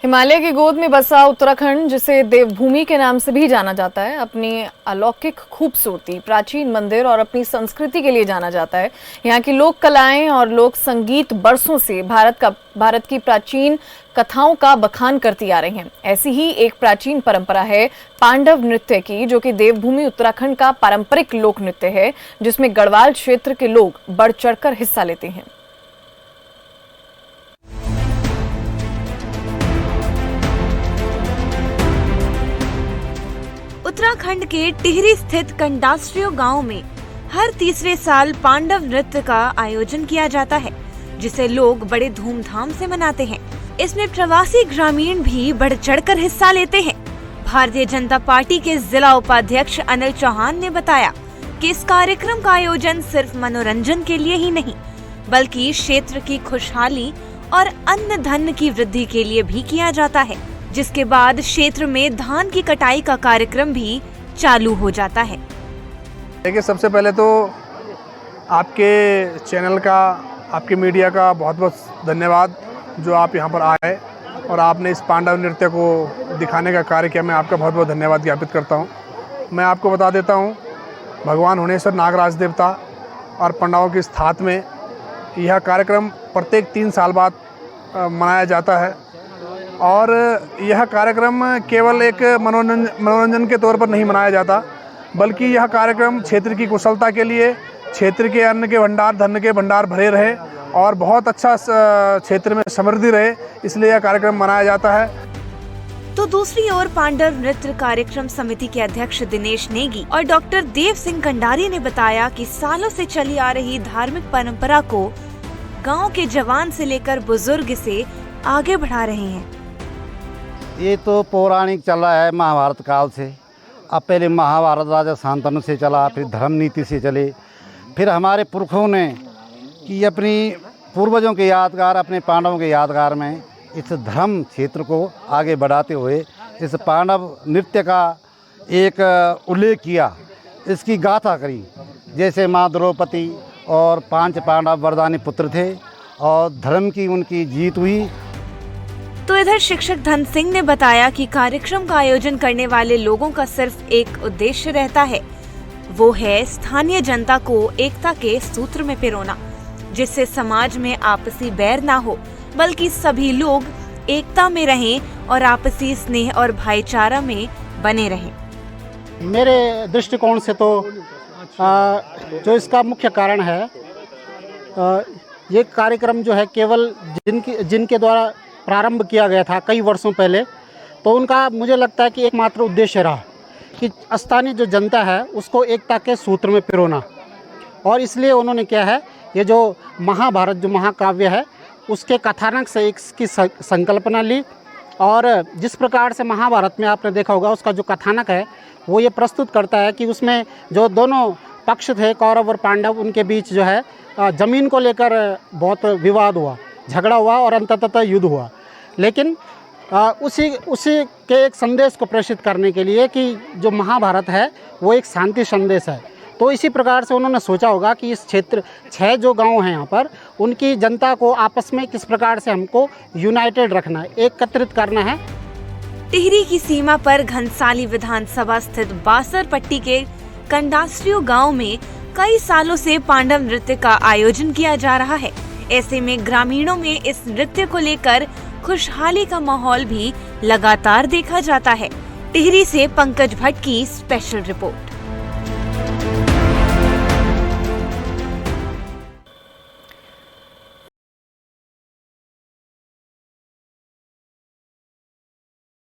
हिमालय की गोद में बसा उत्तराखंड, जिसे देवभूमि के नाम से भी जाना जाता है, अपनी अलौकिक खूबसूरती, प्राचीन मंदिर और अपनी संस्कृति के लिए जाना जाता है। यहाँ की लोक कलाएं और लोक संगीत बरसों से भारत की प्राचीन कथाओं का बखान करती आ रही हैं। ऐसी ही एक प्राचीन परंपरा है पांडव नृत्य की, जो कि देवभूमि उत्तराखंड का पारंपरिक लोक नृत्य है, जिसमें गढ़वाल क्षेत्र के लोग बढ़ चढ़कर हिस्सा लेते हैं। उत्तराखंड के टिहरी स्थित कंडास्ट्रियो गांव में हर तीसरे साल पांडव नृत्य का आयोजन किया जाता है, जिसे लोग बड़े धूमधाम से मनाते हैं। इसमें प्रवासी ग्रामीण भी बढ़ चढ़कर हिस्सा लेते हैं। भारतीय जनता पार्टी के जिला उपाध्यक्ष अनिल चौहान ने बताया कि इस कार्यक्रम का आयोजन सिर्फ मनोरंजन के लिए ही नहीं, बल्कि क्षेत्र की खुशहाली और अन्न धन की वृद्धि के लिए भी किया जाता है, जिसके बाद क्षेत्र में धान की कटाई का कार्यक्रम भी चालू हो जाता है। देखिए, सबसे पहले तो आपके चैनल का, आपके मीडिया का बहुत बहुत धन्यवाद, जो आप यहाँ पर आए और आपने इस पांडव नृत्य को दिखाने का कार्य किया। मैं आपका बहुत बहुत धन्यवाद ज्ञापित करता हूँ। मैं आपको बता देता हूँ, भगवान हुनेश्वर नागराज देवता और पांडवों की स्थात में यह कार्यक्रम प्रत्येक 3 साल बाद मनाया जाता है। और यह कार्यक्रम केवल एक मनोरंजन के तौर पर नहीं मनाया जाता, बल्कि यह कार्यक्रम क्षेत्र की कुशलता के लिए, क्षेत्र के अन्न के भंडार, धन के भंडार भरे रहे और बहुत अच्छा क्षेत्र में समृद्धि रहे, इसलिए यह कार्यक्रम मनाया जाता है। तो दूसरी ओर पांडव नृत्य कार्यक्रम समिति के अध्यक्ष दिनेश नेगी और डॉक्टर देव सिंह कंडारी ने बताया कि सालों से चली आ रही धार्मिक परंपरा को गांव के जवान से लेकर बुजुर्ग से आगे बढ़ा रहे हैं। ये तो पौराणिक चल रहा है महाभारत काल से। अब पहले महाभारत राजा शांतनु से चला, फिर धर्म नीति से चले, फिर हमारे पुरखों ने कि अपनी पूर्वजों के यादगार, अपने पांडवों के यादगार में इस धर्म क्षेत्र को आगे बढ़ाते हुए इस पांडव नृत्य का एक उल्लेख किया, इसकी गाथा करी। जैसे माँ द्रौपदी और 5 पांडव वरदानी पुत्र थे और धर्म की उनकी जीत हुई। तो इधर शिक्षक धन सिंह ने बताया कि कार्यक्रम का आयोजन करने वाले लोगों का सिर्फ एक उद्देश्य रहता है, वो है स्थानीय जनता को एकता के सूत्र में पिरोना, जिससे समाज में आपसी बैर ना हो, बल्कि सभी लोग एकता में रहें और आपसी स्नेह और भाईचारा में बने रहें। मेरे दृष्टिकोण से तो जो इसका मुख्य कारण है, ये कार्यक्रम जो है केवल जिनके द्वारा प्रारंभ किया गया था कई वर्षों पहले, तो उनका मुझे लगता है कि एकमात्र उद्देश्य रहा कि स्थानीय जो जनता है उसको एकता के सूत्र में पिरोना। और इसलिए उन्होंने क्या है, ये जो महाभारत जो महाकाव्य है उसके कथानक से इसकी संकल्पना ली। और जिस प्रकार से महाभारत में आपने देखा होगा, उसका जो कथानक है वो ये प्रस्तुत करता है कि उसमें जो दोनों पक्ष थे, कौरव और पांडव, उनके बीच जो है ज़मीन को लेकर बहुत विवाद हुआ, झगड़ा हुआ और अंततः युद्ध हुआ। लेकिन उसी के एक संदेश को प्रेषित करने के लिए कि जो महाभारत है वो एक शांति संदेश है। तो इसी प्रकार से उन्होंने सोचा होगा कि इस क्षेत्र 6 जो गांव हैं यहाँ पर, उनकी जनता को आपस में किस प्रकार से हमको यूनाइटेड रखना है, एकत्रित करना है। टिहरी की सीमा पर घनसाली विधानसभा स्थित बासर पट्टी के कंडास्ट्रियो गांव में कई सालों से पांडव नृत्य का आयोजन किया जा रहा है। ऐसे में ग्रामीणों में इस नृत्य को लेकर खुशहाली का माहौल भी लगातार देखा जाता है। टिहरी से पंकज भट्ट की स्पेशल रिपोर्ट।